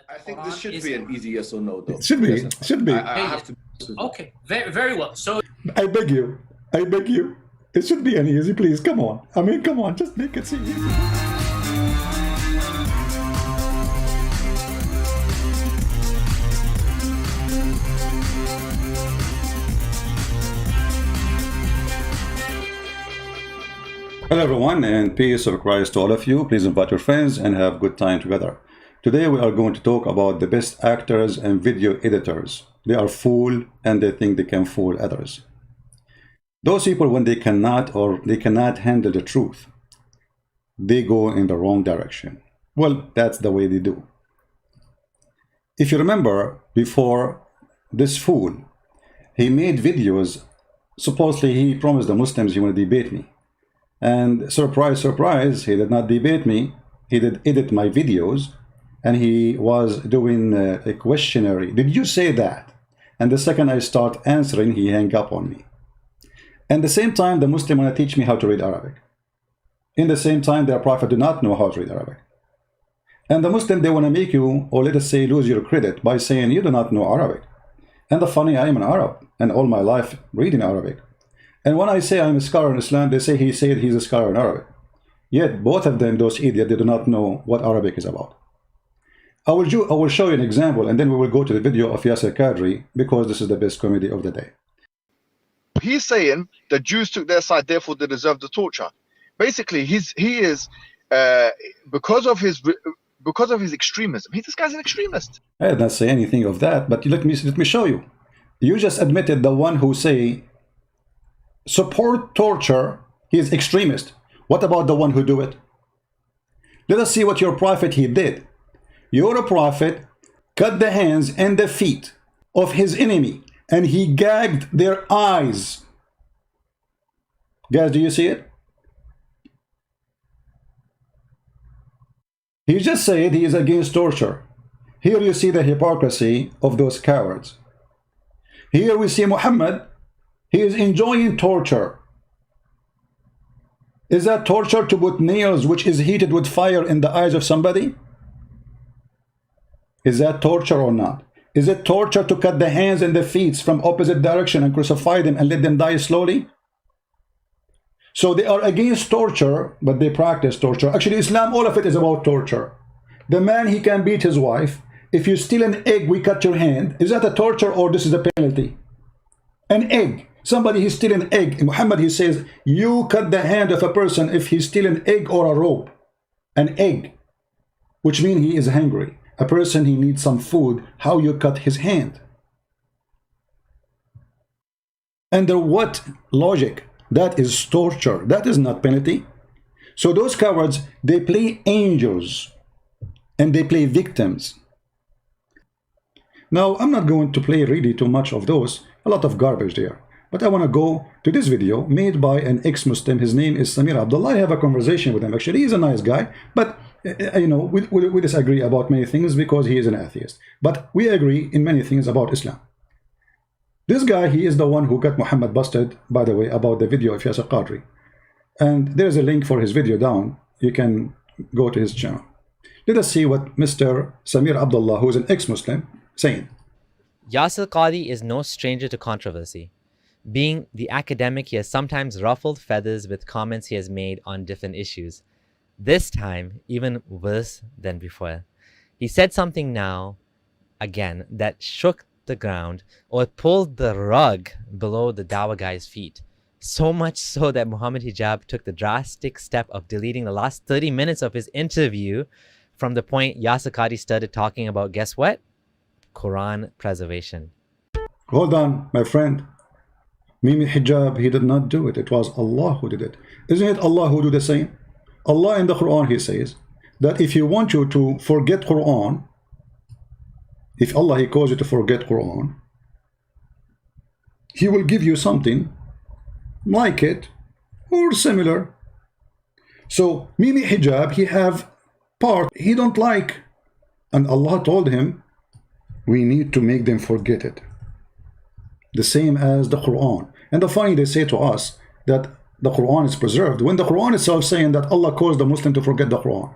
I think this should be an easy yes or no, though. It should be. Yes, Should be. I have to. Okay, very, very well. So I beg you. I beg you. It should be an easy, please. Come on. I mean, come on. Just make it seem easy. Hello everyone, and peace of Christ to all of you. Please invite your friends and have good time together. Today we are going to talk about the best actors and video editors. They are fool and they think they can fool others. Those people, when they cannot handle the truth, they go in the wrong direction. Well, that's the way they do. If you remember, before this fool, he made videos. Supposedly he promised the Muslims he would debate me. And surprise, surprise, he did not debate me. He did edit my videos, and he was doing a questionnaire. Did you say that? And the second I start answering, he hang up on me. And the same time, the Muslim want to teach me how to read Arabic. In the same time, their prophet do not know how to read Arabic. And the Muslim, they want to make you, or let us say, lose your credit by saying you do not know Arabic. And the funny, I am an Arab, and all my life reading Arabic. And when I say I'm a scholar in Islam, they say he said he's a scholar in Arabic. Yet both of them, those idiots, they do not know what Arabic is about. I will show you an example, and then we will go to the video of Yasir Qadhi, because this is the best comedy of the day. He's saying the Jews took their side, therefore they deserve the torture. Basically, he is because of his extremism. This guy's an extremist. I did not say anything of that, but let me show you. You just admitted the one who say support torture, he is extremist. What about the one who do it? Let us see what your prophet he did. Your prophet cut the hands and the feet of his enemy, and he gagged their eyes. Guys, do you see it? He just said he is against torture. Here you see the hypocrisy of those cowards. Here we see Muhammad. He is enjoying torture. Is that torture to put nails which is heated with fire in the eyes of somebody? Is that torture or not? Is it torture to cut the hands and the feet from opposite direction and crucify them and let them die slowly? So they are against torture, but they practice torture. Actually, Islam, all of it is about torture. The man, he can beat his wife. If you steal an egg, we cut your hand. Is that a torture or this is a penalty? An egg. Somebody, he steal an egg. In Muhammad, he says, you cut the hand of a person if he steal an egg or a rope. An egg, which means he is hungry. A person, he needs some food. How you cut his hand? Under what logic? That is torture. That is not penalty. So those cowards, they play angels and they play victims. Now, I'm not going to play really too much of those. A lot of garbage there. But I want to go to this video made by an ex-Muslim. His name is Sameer Abdullah. I have a conversation with him. Actually, he's a nice guy. But you know, we disagree about many things because he is an atheist. But we agree in many things about Islam. This guy, he is the one who got Muhammad busted, by the way, about the video of Yasir Qadhi. And there's a link for his video down. You can go to his channel. Let us see what Mr. Sameer Abdullah, who is an ex-Muslim, saying. Yasir Qadhi is no stranger to controversy. Being the academic, he has sometimes ruffled feathers with comments he has made on different issues. This time, even worse than before. He said something now, again, that shook the ground or pulled the rug below the Dawah guy's feet. So much so that Mohammed Hijab took the drastic step of deleting the last 30 minutes of his interview from the point Yasir Qadhi started talking about, guess what? Quran preservation. Hold on, my friend. Mohammed Hijab, he did not do it. It was Allah who did it. Isn't it Allah who do the same? Allah in the Quran, he says that if you want you to forget Quran, if Allah, he calls you to forget Quran, he will give you something like it or similar. So Mohammed Hijab, he have part he don't like, and Allah told him we need to make them forget it, the same as the Quran. And the funny, they say to us that the Quran is preserved when the Quran itself saying that Allah caused the Muslim to forget the Quran.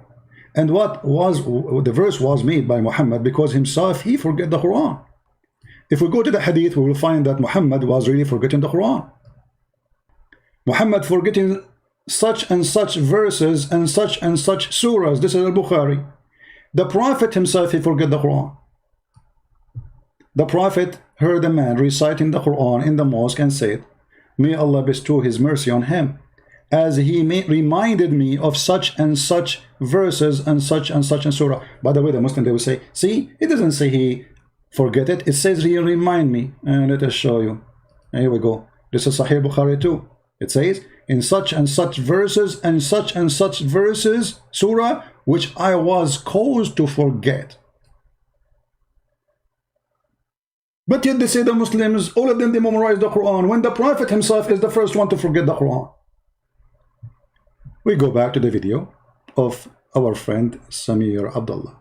And what was the verse was made by Muhammad because himself he forget the Quran. If we go to the hadith, we will find that Muhammad was really forgetting the Quran. Muhammad forgetting such and such verses and such surahs. This is al-Bukhari. The Prophet himself, he forget the Quran. The Prophet heard a man reciting the Quran in the mosque and said, may Allah bestow his mercy on him, as he reminded me of such and such verses and such and surah. By the way, the Muslim, they will say, see, it doesn't say he forget it, it says he remind me. And let us show you. And here we go. This is Sahih Bukhari too. It says, in such and such verses and such verses, surah, which I was caused to forget. But yet they say the Muslims, all of them, they memorize the Quran, when the Prophet himself is the first one to forget the Quran. We go back to the video of our friend Sameer Abdullah.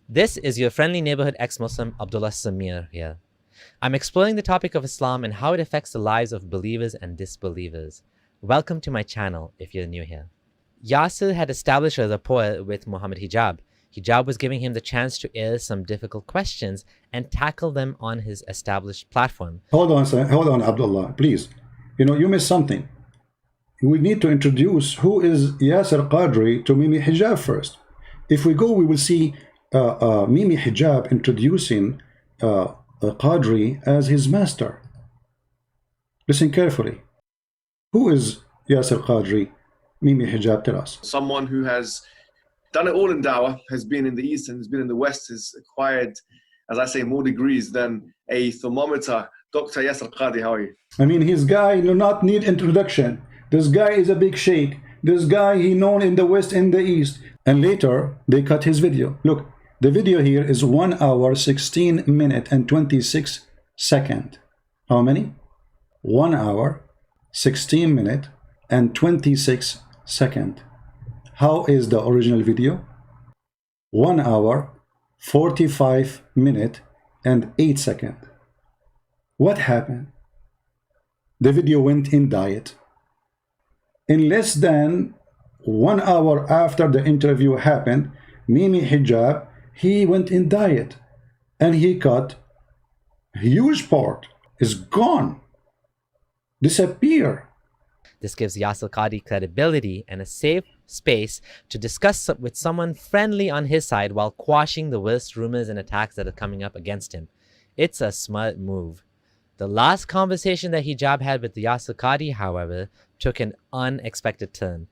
This is your friendly neighborhood ex-Muslim Abdullah Sameer here. I'm exploring the topic of Islam and how it affects the lives of believers and disbelievers. Welcome to my channel if you're new here. Yasir had established a rapport with Mohammed Hijab. Hijab was giving him the chance to air some difficult questions and tackle them on his established platform. Hold on, Abdullah, please. You know, you missed something. We need to introduce who is Yasir Qadhi to Mimi Hijab first. If we go, we will see Mimi Hijab introducing Qadhi as his master. Listen carefully. Who is Yasir Qadhi? Mimi Hijab, tell us. Someone who has done it all in dawah, has been in the East and has been in the West, has acquired, as I say, more degrees than a thermometer. Dr. Yasir Qadhi, how are you? I mean, his guy do not need introduction. This guy is a big sheikh. This guy, he known in the West and the East. And later, they cut his video. Look, the video here is 1 hour, 16 minutes and 26 seconds. How many? 1 hour, 16 minutes and 26 seconds. How is the original video? 1 hour, 45 minutes and 8 seconds. What happened? The video went in diet. In less than 1 hour after the interview happened, Mimi Hijab, he went in diet and he cut a huge part, is gone, disappear. This gives Yasir Qadhi credibility and a safe space to discuss with someone friendly on his side while quashing the worst rumors and attacks that are coming up against him. It's a smart move. The last conversation that Hijab had with Yasir Qadhi, however, took an unexpected turn.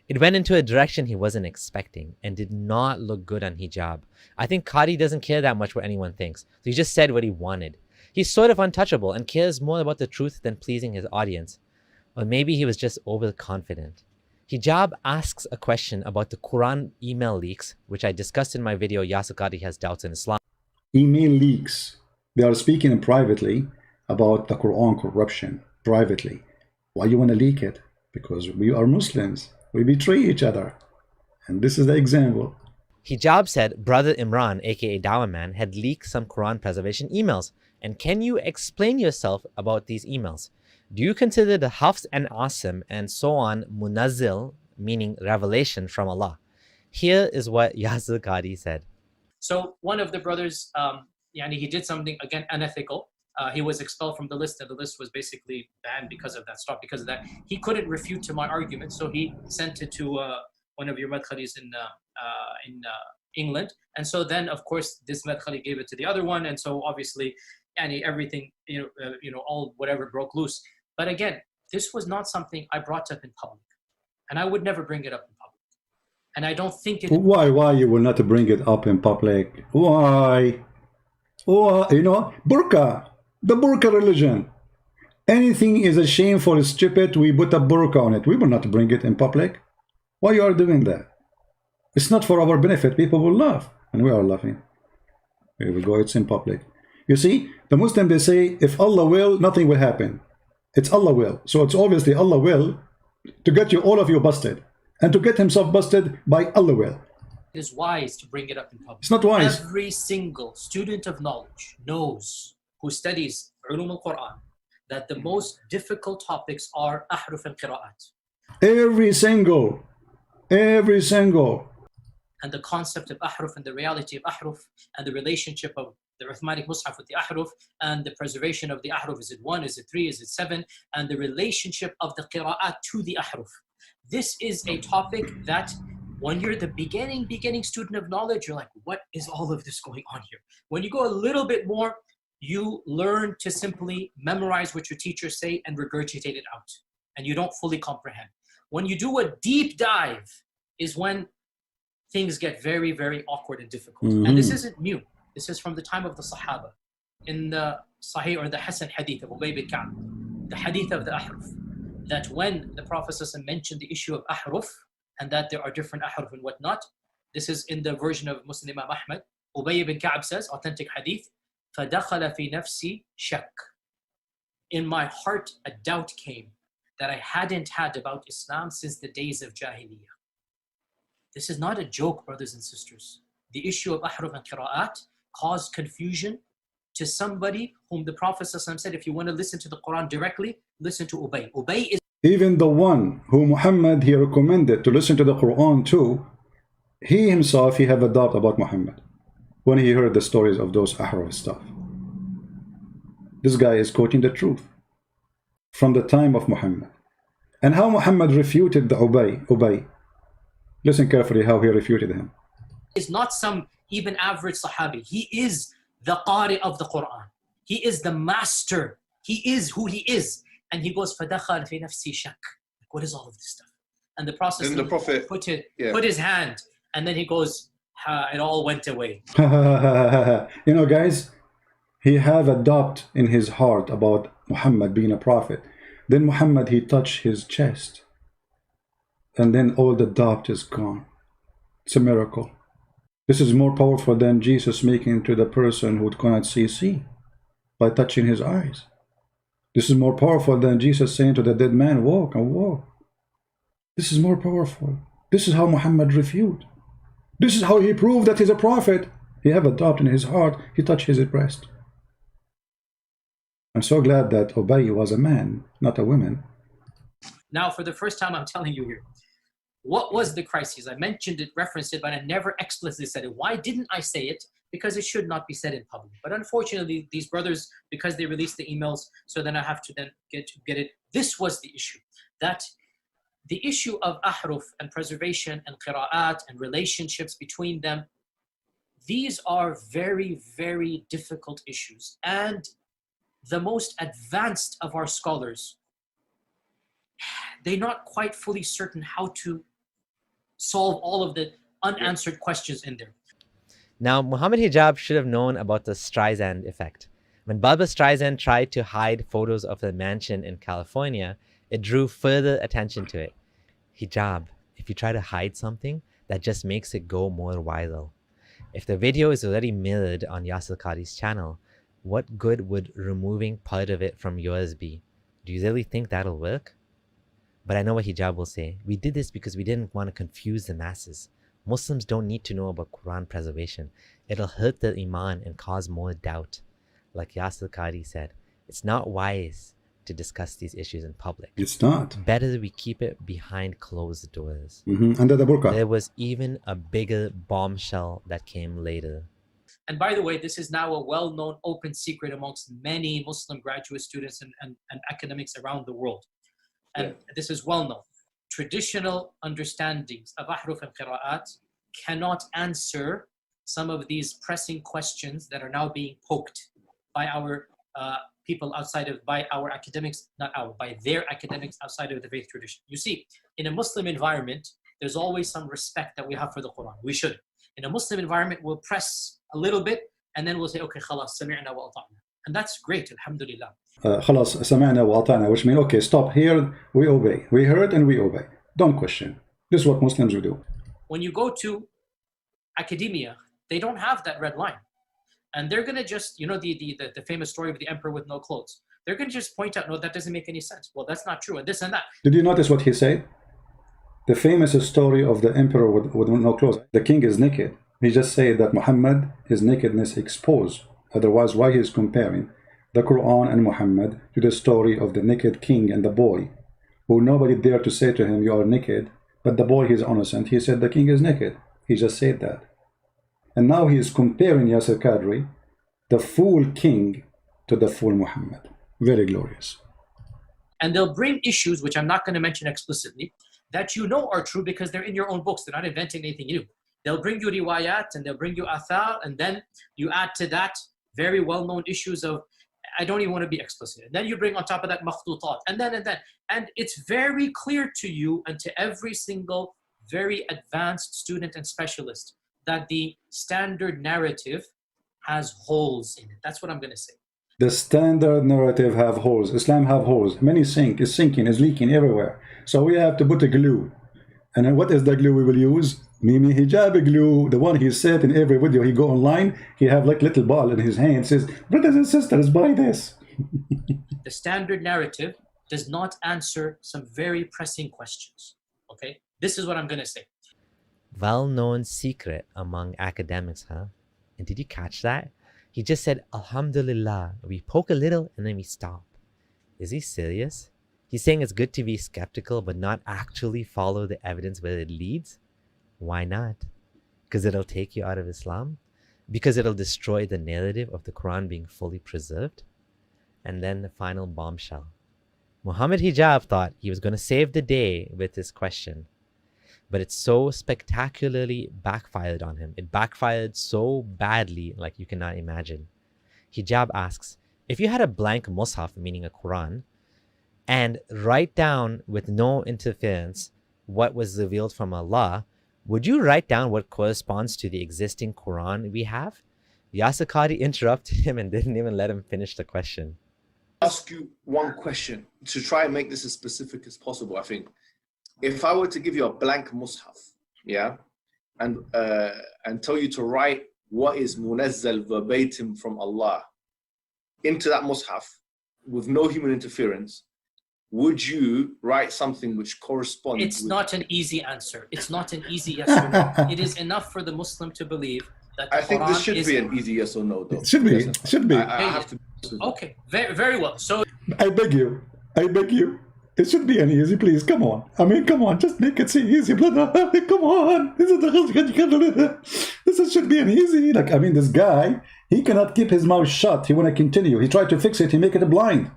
It went into a direction he wasn't expecting and did not look good on Hijab. I think Qadhi doesn't care that much what anyone thinks, so he just said what he wanted. He's sort of untouchable and cares more about the truth than pleasing his audience. Or maybe he was just overconfident. Hijab asks a question about the Quran email leaks, which I discussed in my video, Yasir Qadhi Has Doubts in Islam. Email leaks. They are speaking privately about the Quran corruption, privately. Why you want to leak it? Because we are Muslims. We betray each other. And this is the example. Hijab said Brother Imran, aka Dawah Man, had leaked some Quran preservation emails. And can you explain yourself about these emails? Do you consider the Hafs and Asim and so on Munazzil, meaning revelation from Allah? Here is what Yasir Qadhi said. So one of the brothers, he did something, again, unethical. He was expelled from the list, and the list was basically banned because of that, stopped because of that. He couldn't refute to my argument, so he sent it to one of your madkhalis in England. And so then, of course, this madkhali gave it to the other one, and so obviously, everything, all whatever broke loose. But again, this was not something I brought up in public, and I would never bring it up in public. And I don't think it. Why you will not bring it up in public? Why? Burqa. The burqa religion. Anything is a shameful, stupid, we put a burqa on it. We will not bring it in public. Why you are doing that? It's not for our benefit. People will laugh. And we are laughing. Here we go. It's in public. You see, the Muslim, they say, if Allah will, nothing will happen. It's Allah will. So it's obviously Allah will to get you, all of you, busted. And to get himself busted by Allah will. It is wise to bring it up in public. It's not wise. Every single student of knowledge knows, who studies ulum al-Quran, that the most difficult topics are ahruf and qiraat. Every single. And the concept of ahruf and the reality of ahruf and the relationship of the Uthmanic Mus'haf with the ahruf and the preservation of the ahruf. Is it 1? Is it 3? Is it 7? And the relationship of the qiraat to the ahruf. This is a topic that when you're the beginning student of knowledge, you're like, what is all of this going on here? When you go a little bit more, you learn to simply memorize what your teachers say and regurgitate it out. And you don't fully comprehend. When you do a deep dive is when things get very, very awkward and difficult. And this isn't new. This is from the time of the Sahaba. In the Sahih or the Hasan Hadith of Ubay bin Ka'b, the Hadith of the Ahruf, that when the Prophet ﷺ mentioned the issue of Ahruf and that there are different Ahruf and whatnot, this is in the version of Muslim Imam Ahmad. Ubay bin Ka'b says, authentic Hadith, فَدَخَلَ فِي نَفْسِي شَكٍّ. In my heart, a doubt came that I hadn't had about Islam since the days of Jahiliyyah. This is not a joke, brothers and sisters. The issue of ahruf and qiraat caused confusion to somebody whom the Prophet ﷺ said, if you want to listen to the Quran directly, listen to Ubay. Ubay is even the one who Muhammad he recommended to listen to the Quran to, he himself, he have a doubt about Muhammad when he heard the stories of those ahruf stuff. This guy is quoting the truth from the time of Muhammad. And how Muhammad refuted the Ubay. Listen carefully how he refuted him. Is not some even average Sahabi. He is the Qari of the Quran. He is the master. He is who he is. And he goes, فَدَخَلْ فِي نَفْسِي شَكٍّ. Like, what is all of this stuff? And the Prophet put his hand, and then he goes, it all went away. You know, guys, he have a doubt in his heart about Muhammad being a prophet. Then Muhammad, he touched his chest. And then all the doubt is gone. It's a miracle. This is more powerful than Jesus making to the person who cannot see by touching his eyes. This is more powerful than Jesus saying to the dead man, walk and walk. This is more powerful. This is how Muhammad refuted. This is how he proved that he's a prophet. He have a doubt in his heart. He touched his breast. I'm so glad that Ubay was a man, not a woman. Now, for the first time, I'm telling you here, what was the crisis? I mentioned it, referenced it, but I never explicitly said it. Why didn't I say it? Because it should not be said in public. But unfortunately, these brothers, because they released the emails, so then I have to then get it. This was the issue. That the issue of ahruf and preservation and qiraat and relationships between them, these are very, very difficult issues. And the most advanced of our scholars, they're not quite fully certain how to solve all of the unanswered questions in there. Now, Mohammed Hijab should have known about the Streisand effect. When Barbra Streisand tried to hide photos of the mansion in California, it drew further attention to it. Hijab, if you try to hide something, that just makes it go more viral. If the video is already mirrored on Yasir Qadhi's channel, what good would removing part of it from yours be? Do you really think that'll work? But I know what Hijab will say. We did this because we didn't want to confuse the masses. Muslims don't need to know about Quran preservation. It'll hurt their iman and cause more doubt. Like Yasir Qadhi said, it's not wise to discuss these issues in public. It's not. Better we keep it behind closed doors. Under the burqa. There was even a bigger bombshell that came later. And by the way, this is now a well-known open secret amongst many Muslim graduate students and academics around the world. And this is well known. Traditional understandings of ahruf and qiraat cannot answer some of these pressing questions that are now being poked by our people outside of, by our academics, by their academics outside of the faith tradition. You see, in a Muslim environment, there's always some respect that we have for the Quran. We should. In a Muslim environment, we'll press a little bit and then we'll say, okay, khalas, sami'na wa ata'na. And that's great, alhamdulillah. خلاص سمعنا وأطعنا, which means okay, stop here, we obey. We heard and we obey. Don't question. This is what Muslims will do. When you go to academia, they don't have that red line. And they're going to just, you know, the famous story of the emperor with no clothes. They're going to just point out, no, that doesn't make any sense. Well, that's not true, and this and that. Did you notice what he said? The famous story of the emperor with no clothes. The king is naked. He just said that Muhammad, his nakedness exposed. Otherwise, why he is comparing the Quran and Muhammad to the story of the naked king and the boy, who nobody dared to say to him, you are naked, but the boy, he is innocent. He said the king is naked. He just said that. And now he is comparing Yasir Qadhi, the fool king, to the fool Muhammad. Very glorious. And they'll bring issues, which I'm not going to mention explicitly, that you know are true because they're in your own books. They're not inventing anything new. They'll bring you riwayat and they'll bring you athar, and then you add to that very well-known issues of, I don't even want to be explicit. And then you bring on top of that makhtutat, and then. And it's very clear to you and to every single very advanced student and specialist that the standard narrative has holes in it. That's what I'm going to say. The standard narrative have holes. Islam have holes. Many sink, is sinking, is leaking everywhere. So we have to put a glue. And what is the glue we will use? Mimi Hijab glue. The one he said in every video. He go online, he have like little ball in his hand, says, brothers and sisters, buy this. The standard narrative does not answer some very pressing questions. Okay? This is what I'm going to say. Well-known secret among academics, huh? And did you catch that? He just said, Alhamdulillah. We poke a little and then we stop. Is he serious? He's saying it's good to be skeptical but not actually follow the evidence where it leads? Why not? Because it'll take you out of Islam? Because it'll destroy the narrative of the Quran being fully preserved? And then the final bombshell. Mohammed Hijab thought he was going to save the day with this question. But it so spectacularly backfired on him. It backfired so badly, like you cannot imagine. Hijab asks, if you had a blank mushaf, meaning a Quran, and write down with no interference what was revealed from Allah, would you write down what corresponds to the existing Quran we have? Yasir Qadhi interrupted him and didn't even let him finish the question. Ask you one question to try and make this as specific as possible. I think if I were to give you a blank mushaf, yeah, and tell you to write what is munazzal verbatim from Allah into that mushaf with no human interference, would you write something which corresponds? It's not an easy answer. It's not an easy yes or no. It is enough for the Muslim to believe that the I think Quran this should is... be an easy yes or no, though. It should be. Yes, It should be. I have to. Okay, very, very well. So I beg you. I beg you. It should be an easy, please. Come on. I mean, come on. Just make it seem easy. Come on. This should be an easy. Like, I mean, this guy, he cannot keep his mouth shut. He want to continue. He tried to fix it. He make it blind.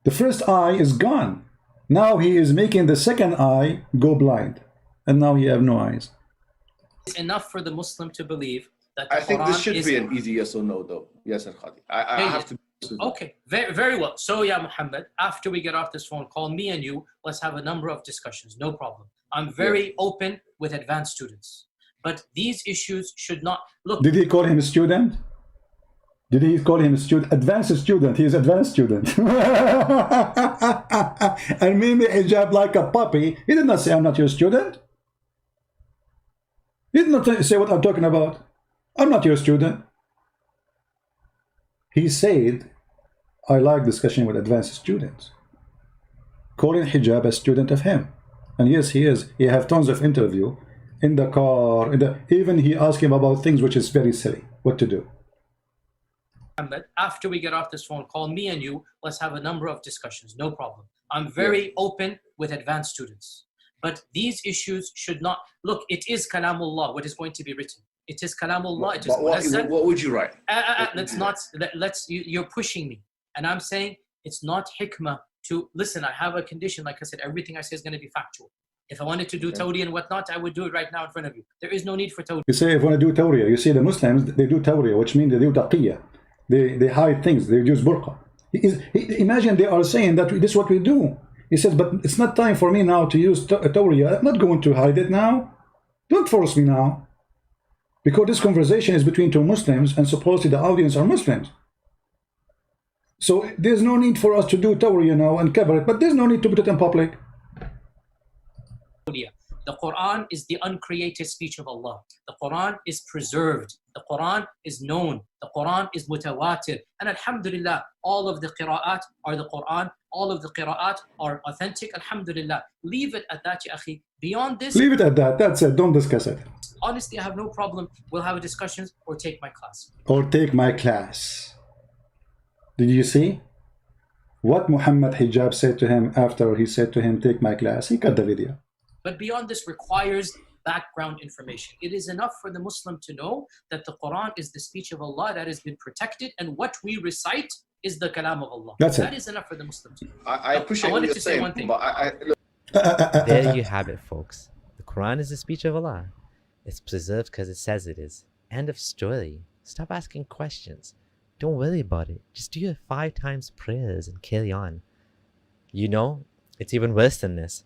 The first eye is gone. Now he is making the second eye go blind. And now he have no eyes. it's enough for the Muslim to believe that the I think Quran this should is... be an easy yes or no, though. Yes, Qadhi. I have to. Okay, very, very well. So, yeah, Muhammad, after we get off this phone call, me and you, let's have a number of discussions. No problem. I'm very open with advanced students. But these issues should not... Look... Did he call him a student? Did he call him a student? Advanced student. He is advanced student. And Mimi Hijab like a puppy. He did not say, I'm not your student. He did not say what I'm talking about. I'm not your student. He said, I like discussion with advanced students. Calling Hijab a student of him. And yes, he is. He have tons of interview in the car. Even he asked him about things which is very silly. What to do. Muhammad, after we get off this phone call, me and you, let's have a number of discussions. No problem. I'm very open with advanced students. But these issues should not... Look, it is Kalamullah, what is going to be written. It is Kalamullah. It is what would you write? You're pushing me. And I'm saying it's not hikmah to... Listen, I have a condition. Like I said, everything I say is going to be factual. If I wanted to do tawri and whatnot, I would do it right now in front of you. There is no need for tawri. You say if you want to do tawriya, you see the Muslims, they do tawriya, which means they do taqiyya. They hide things. They use burqa. Imagine they are saying that this is what we do. He says, but it's not time for me now to use tawriya. I'm not going to hide it now. Don't force me now. Because this conversation is between two Muslims and supposedly the audience are Muslims. So there's no need for us to do tawriya now and cover it, but there's no need to put it in public. The Quran is the uncreated speech of Allah. The Quran is preserved. The Quran is known. The Quran is mutawatir. And alhamdulillah, all of the qiraat are the Quran. All of the qiraat are authentic. Alhamdulillah. Leave it at that, ya akhi. Beyond this, Leave it at that. That's it. Don't discuss it. honestly, I have no problem. We'll have a discussion or take my class. Or take my class. Did you see what Mohammed Hijab said to him after he said to him, take my class? He cut the video. But beyond this requires background information. It is enough for the Muslim to know that the Quran is the speech of Allah that has been protected, and what we recite is the kalam of Allah. That's it. That is enough for the Muslim to know. I appreciate I what wanted you're to say saying, one thing. but look, There you have it, folks. The Quran is the speech of Allah. It's preserved because it says it is. End of story. Stop asking questions. Don't worry about it. Just do your 5 times prayers and carry on. You know, it's even worse than this.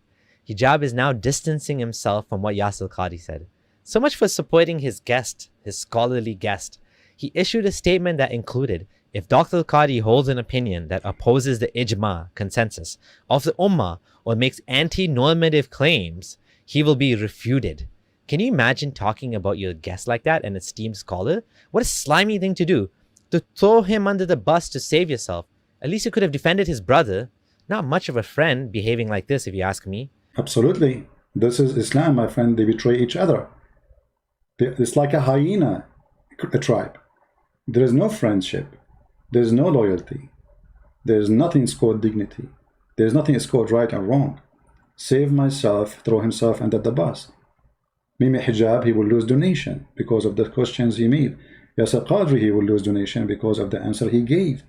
Hijab is now distancing himself from what Yasir Qadhi said. So much for supporting his guest, his scholarly guest. He issued a statement that included, if Dr. Qadhi holds an opinion that opposes the ijma, consensus, of the ummah or makes anti-normative claims, he will be refuted. Can you imagine talking about your guest like that, an esteemed scholar? What a slimy thing to do. To throw him under the bus to save yourself. At least you could have defended his brother. Not much of a friend behaving like this, if you ask me. Absolutely. This is Islam, my friend. They betray each other. It's like a hyena tribe. There is no friendship. There is no loyalty. There is nothing is called dignity. There is nothing is called right or wrong. Save myself, throw himself under the bus. Mimi Hijab, he will lose donation because of the questions he made. Yasir Qadhi, he will lose donation because of the answer he gave.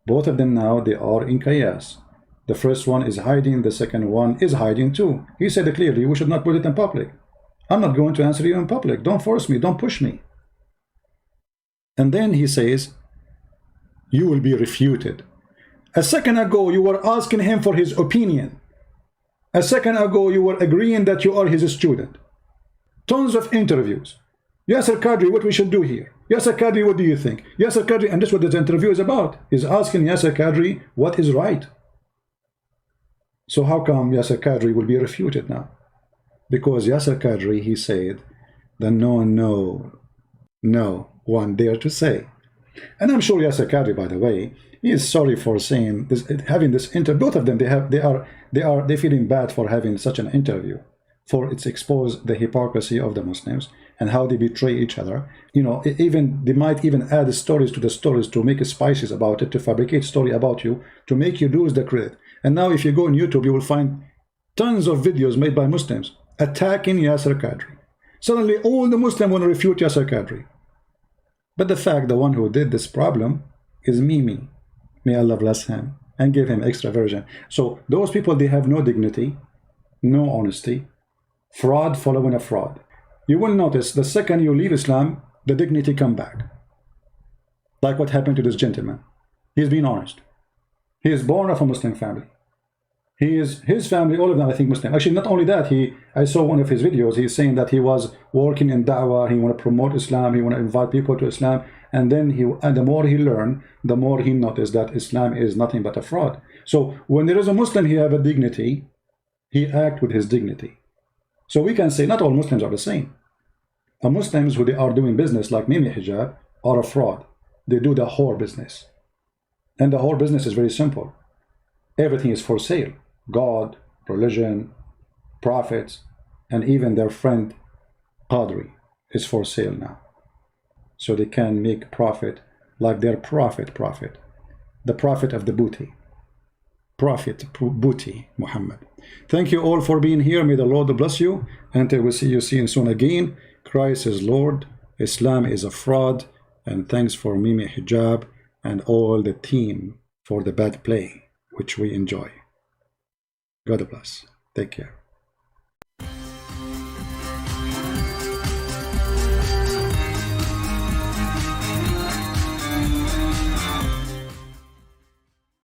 Both of them now, they are in chaos. The first one is hiding, the second one is hiding too. He said clearly, we should not put it in public. I'm not going to answer you in public. Don't force me, don't push me. And then he says, you will be refuted. A second ago, you were asking him for his opinion. A second ago, you were agreeing that you are his student. Tons of interviews. Yasir Qadhi, what we should do here? Yasir Qadhi, what do you think? Yasir Qadhi, and this is what this interview is about. He's asking Yasir Qadhi what is right. So how come Yasir Qadhi will be refuted now? Because Yasir Qadhi, he said, the no one dare to say. And I'm sure Yasir Qadhi, by the way, he is sorry for saying this, having this interview. Both of them, they feeling bad for having such an interview, for it's exposed the hypocrisy of the Muslims and how they betray each other. You know, even they might even add stories to the stories to make spices about it, to fabricate story about you, to make you lose the credit. And now if you go on YouTube, you will find tons of videos made by Muslims attacking Yasir Qadhi. Suddenly all the Muslims want to refute Yasir Qadhi. But the fact, the one who did this problem is Mimi. May Allah bless him and give him extra version. So those people, they have no dignity, no honesty, fraud following a fraud. You will notice the second you leave Islam, the dignity come back. Like what happened to this gentleman. He's being honest. He is born of a Muslim family. His family, all of them, I think, Muslim. Actually, not only that, I saw one of his videos. He's saying that he was working in da'wah. He want to promote Islam. He want to invite people to Islam. And then the more he learned, the more he noticed that Islam is nothing but a fraud. So when there is a Muslim, he have a dignity. He act with his dignity. So we can say not all Muslims are the same. The Muslims who they are doing business like Mimi Hijab are a fraud. They do the whore business. And the whore business is very simple. Everything is for sale. God, religion, prophets, and even their friend Qadri is for sale now. So they can make profit like their prophet, the prophet of the booty. Prophet, booty, Muhammad. Thank you all for being here. May the Lord bless you. Until we see you soon again. Christ is Lord. Islam is a fraud. And thanks for Mimi Hijab and all the team for the bad play, which we enjoy. God bless. Take care.